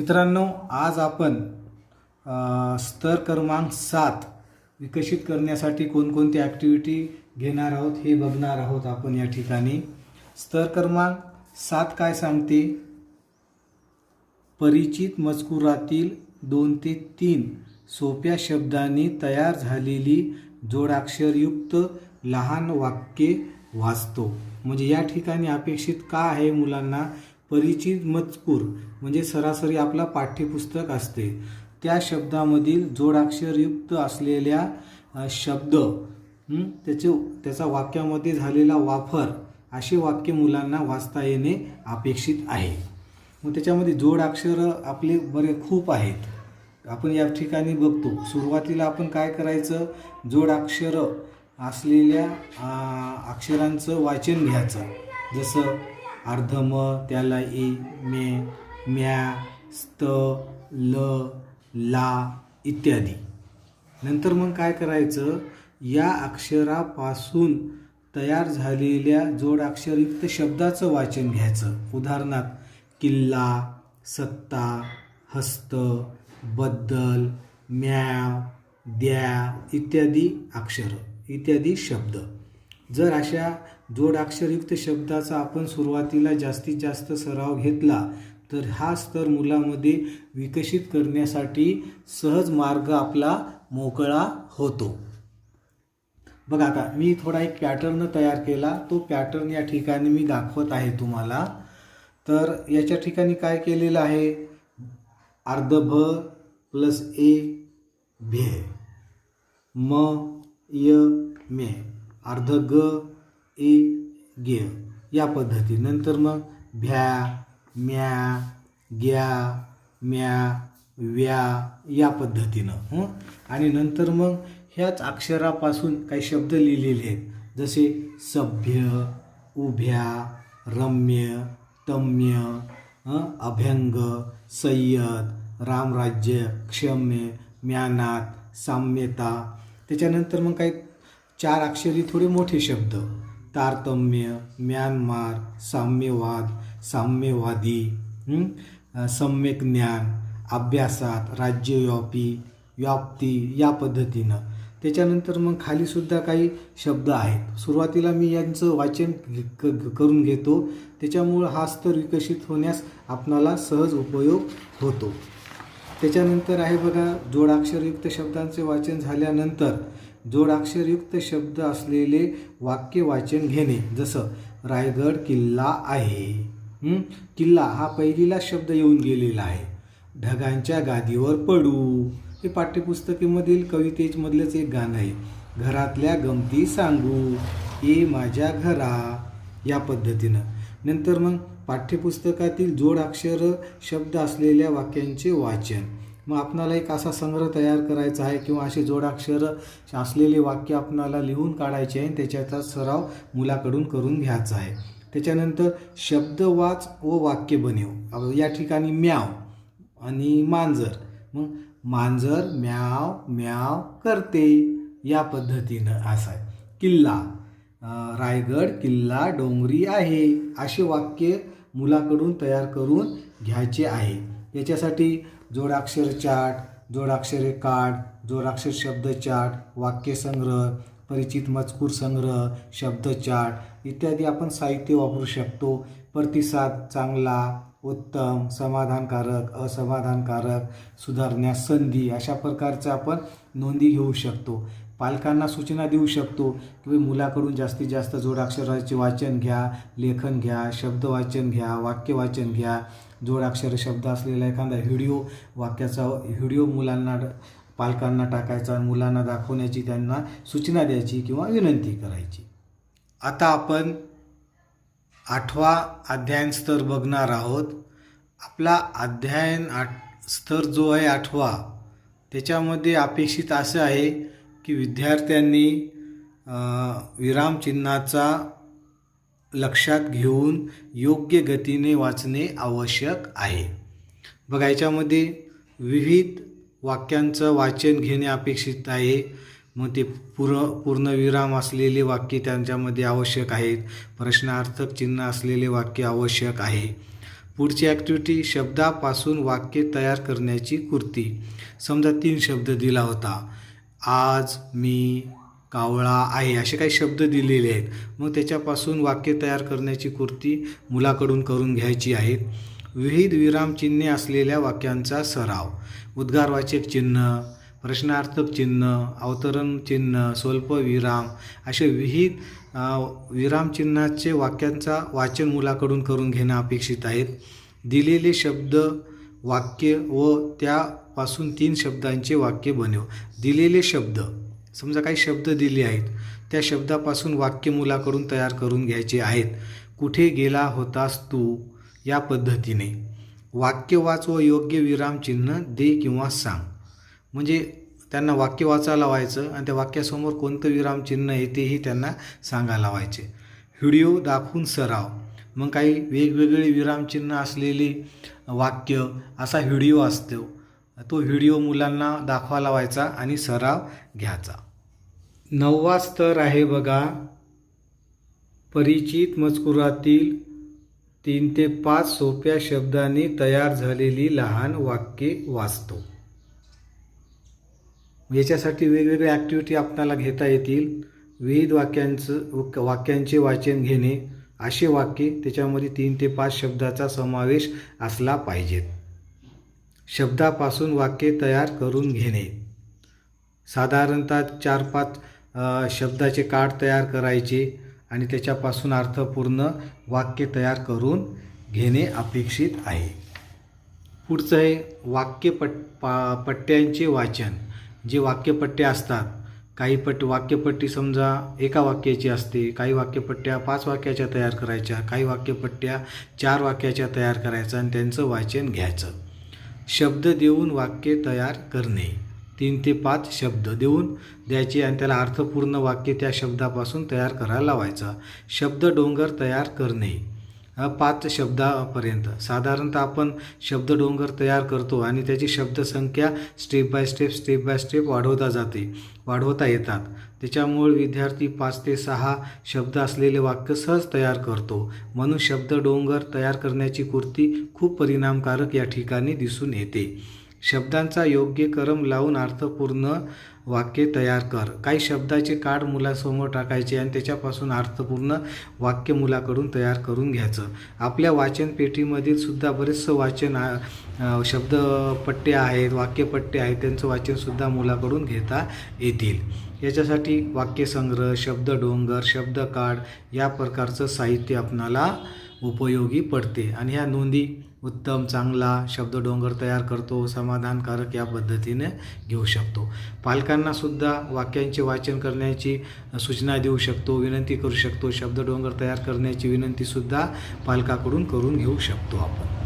मित्रांनो, आज आपण स्तर क्रमांक 7 विकसित करण्यासाठी कोणकोणती ॲक्टिव्हिटी घेणार आहोत हे बघणार आहोत आपण या ठिकाणी. स्तर क्रमांक 7 काय सांगते? परिचित मजकुरातील 2 ते 3 सोप्या शब्दांनी तयार झालेली जोडाक्षरयुक्त लहान वाक्ये वाचतो. म्हणजे या ठिकाणी अपेक्षित का आहे मुलांना? परिचित मजकूर म्हणजे सरासरी आपला पाठ्यपुस्तक असते, त्या शब्दामधील जोडाक्षरयुक्त असलेल्या शब्द त्याचा वाक्यामध्ये झालेला वापर असे वाक्य मुलांना वाचता येणे अपेक्षित आहे. मग त्याच्यामध्ये जोडाक्षर आपले बरे खूप आहेत. आपण या ठिकाणी बघतो. सुरुवातीला आपण काय करायचं? जोडाक्षर असलेल्या अक्षरांचं वाचन घ्यायचं. जसं अर्धम, त्याला ए, मे, म्या, स्त, ल, ला इत्यादी. नंतर मग काय करायचं? या अक्षरापासून तयार झालेल्या जोडाक्षरयुक्त शब्दाचं वाचन घ्यायचं. उदाहरणार्थ किल्ला, सत्ता, हस्त, बद्दल, म्याव, द्या इत्यादी इत्यादी शब्द. जर अशा जोडाक्षरयुक्त शब्दाचा आपण सुरुवातीला जास्तीत जास्त सराव घेतला तर हा स्तर मुलामध्ये विकसित करण्यासाठी सहज मार्ग आपला मोकळा होतो. बघा, आता मी थोडा एक पॅटर्न तयार केला. तो पॅटर्न या ठिकाणी मी दाखवत आहे तुम्हाला. तर याच्या ठिकाणी काय केलेलं आहे? अर्ध भ प्लस ए भे, म य मे, अर्ध ग ए गे या पद्धती. नंतर मग भ्या, म्या, ग्या, म्या, व्या या पद्धतीनं. आणि नंतर मग ह्याच अक्षरापासून काही शब्द लिहिलेले आहेत. जसे सभ्य, उभ्या, रम्य, तम्य, अभ्यंग, सय्यद, रामराज्य, क्षम्य, म्यानात, साम्यता. त्याच्यानंतर मग काही 4 अक्षरी थोडे मोठे शब्द. तारतम्य, म्यानमार, साम्यवाद, साम्यवादी, सम्यक ज्ञान, अभ्यासात, राज्यव्यापी, व्याप्ती या पद्धतीनं. त्याच्यानंतर मग खालीसुद्धा काही शब्द आहेत. सुरुवातीला मी यांचं वाचन करून घेतो. त्याच्यामुळं हा स्तर विकसित होण्यास आपणाला सहज उपयोग होतो. त्याच्यानंतर आहे बघा, जोडाक्षरयुक्त शब्दांचे वाचन झाल्यानंतर जोडाक्षरयुक्त शब्द असलेले वाक्य वाचन घेणे. जसं रायगड किल्ला आहे. किल्ला हा पहिलीला शब्द येऊन गेलेला आहे. ढगांच्या गादीवर पडू हे पाठ्यपुस्तकामधील कवितेमधलंच एक गाणं आहे. घरातल्या गमती सांगू, ये माझ्या घरा या पद्धतीनं. नंतर मग पाठ्यपुस्तकातील जोडाक्षर शब्द असलेल्या वाक्यांचे वाचन. मग आपणाला एक असा संग्रह तयार करायचा आहे किंवा असे जोडाक्षर असलेले वाक्य आपणाला लिहून काढायचे आहे. त्याच्याचा सराव मुलाकडून करून घ्यायचा आहे. त्याच्यानंतर शब्द वाच व वाक्य बनव. या ठिकाणी म्याव आणि मांजर. मग मांजर म्याव म्याव करते या पद्धतीनं असं आहे. किल्ला, रायगड किल्ला डोंगरी आहे असे वाक्य मुलाकडून तयार करून घ्यायचे आहे. याच्यासाठी जोडाक्षर चार्ट, जोडाक्षरे कार्ड, जोडाक्षर शब्द चार्ट, वाक्य संग्रह, परिचित मजकूर संग्रह, शब्द चार्ट इत्यादी आपण साहित्य वापरू शकतो. प्रतिसाद चांगला, उत्तम, समाधानकारक, असमाधानकारक, सुधारण्यास संधी अशा प्रकारचं आपण नोंदी घेऊ शकतो. पालकांना सूचना देऊ शकतो की मुलाकडून जास्तीत जास्त जोडाक्षराचे वाचन घ्या, लेखन घ्या, शब्द वाचन घ्या, वाक्य वाचन घ्या. जोडाक्षर शब्द असलेला एखादा वाक्याचा व्हिडिओ पालकांना टाकायचा, मुलांना दाखवण्याची त्यांना सूचना द्यायची किंवा विनंती करायची. आता आपण 8वा अध्ययन स्तर बघणार आहोत. आपला अध्ययन स्तर जो आहे 8वा, त्याच्यामध्ये अपेक्षित असं आहे की विद्यार्थ्यांनी विरामचिन्हाचा लक्षात घेऊन योग्य गतीने वाचणे आवश्यक आहे. बघा, याच्यामध्ये विविध वाक्यांचं वाचन घेणे अपेक्षित आहे. मग ते पूर्णविराम असलेले वाक्य त्यांच्यामध्ये आवश्यक आहेत. प्रश्नार्थक चिन्ह असलेले वाक्य आवश्यक आहे. पुढची ॲक्टिव्हिटी शब्दापासून वाक्य तयार करण्याची कृती. समजा 3 शब्द दिला होता. आज, मी, कावळा, आहे असे काही शब्द दिलेले आहेत. मग त्याच्यापासून वाक्य तयार करण्याची कृती मुलाकडून करून घ्यायची आहेत. विविध विरामचिन्हे असलेल्या वाक्यांचा सराव. उद्गारवाचक चिन्ह, प्रश्नार्थक चिन्ह, अवतरण चिन्ह, स्वल्पविराम असे विविध विरामचिन्हाचे वाक्यांचा वाचन मुलाकडून करून घेणं अपेक्षित आहेत. दिलेले शब्द वाक्य व त्यापासून 3 शब्दांचे वाक्य बनव. दिलेले शब्द, समजा काही शब्द दिले आहेत, त्या शब्दापासून वाक्य मुलाकडून तयार करून घ्यायचे आहेत. कुठे गेला होतास तू, या पद्धतीने. वाक्य वाच व योग्य विरामचिन्ह दे किंवा सांग. म्हणजे त्यांना वाक्य वाचायला लावायचं आणि त्या वाक्यासमोर कोणतं विरामचिन्ह आहे तेही त्यांना सांगायला लावायचे. व्हिडिओ दाखवून सराव. मग काही वेगवेगळे विरामचिन्ह असलेले वाक्य असा व्हिडिओ असतो, तो व्हिडिओ मुलांना दाखवायला लावायचा आणि सराव घ्यायचा. 9वा स्तर आहे बघा, परिचित मजकुरातील 3 ते 5 सोप्या शब्दांनी तयार झालेली लहान वाक्ये वाचतो. याच्यासाठी वेगवेगळ्या ॲक्टिव्हिटी आपल्याला घेता येतील. विविध वाक्यांचे वाचन घेणे. असे वाक्य त्याच्यामध्ये 3 ते 5 शब्दाचा समावेश असला पाहिजेत. शब्दापासून वाक्य तयार करून घेणे. साधारणतः 4-5 शब्दाचे कार्ड तयार करायचे आणि त्याच्यापासून अर्थपूर्ण वाक्य तयार करून घेणे अपेक्षित आहे. पुढचं आहे पट्ट्यांचे वाचन. जे वाक्यपट्ट्या असतात, काही वाक्यपट्टी समजा एका वाक्याची असते, काही वाक्यपट्ट्या 5 वाक्याच्या तयार करायच्या, काही वाक्यपट्ट्या 4 वाक्याच्या तयार करायच्या आणि त्यांचं वाचन घ्यायचं. शब्द देऊन वाक्य तयार करणे. 3 ते 5 शब्द देऊन द्यायचे आणि त्याला अर्थपूर्ण वाक्य त्या शब्दापासून तयार करायला लावायचं. शब्द डोंगर तयार करणे. 5 शब्दापर्यंत साधारणतः आपण शब्द डोंगर तयार करतो आणि त्याची शब्दसंख्या स्टेप बाय स्टेप वाढवता येतात. त्याच्यामुळे विद्यार्थी 5 ते 6 शब्द असलेले वाक्य सहज तयार करतो. म्हणून शब्द डोंगर तयार करण्याची कृती खूप परिणामकारक या ठिकाणी दिसून येते. शब्दांचा योग्य क्रम लावून अर्थपूर्ण वाक्य तयार कर. काही शब्दाचे कार्ड मुलासमोर टाकायचे आणि त्याच्यापासून अर्थपूर्ण वाक्य मुलाकडून तयार करून घ्यायचं. आपल्या वाचन पेटीमधील सुद्धा बरेचसं वाचन शब्दपट्टे आहेत, वाक्यपट्टे आहेत, त्यांचं वाचनसुद्धा मुलाकडून घेता येतील. याच्यासाठी वाक्यसंग्रह, शब्द डोंगर, शब्द कार्ड या प्रकारचं साहित्य आपणाला उपयोगी पडते. आणि ह्या नोंदी उत्तम, चांगला, शब्द डोंगर तयार करतो, समाधानकारक या पद्धतीने घेऊ शकतो. पालकांनासुद्धा वाक्यांचे वाचन करण्याची सूचना देऊ शकतो, विनंती करू शकतो. शब्द डोंगर तयार करण्याची विनंतीसुद्धा पालकाकडून करून घेऊ शकतो आपण.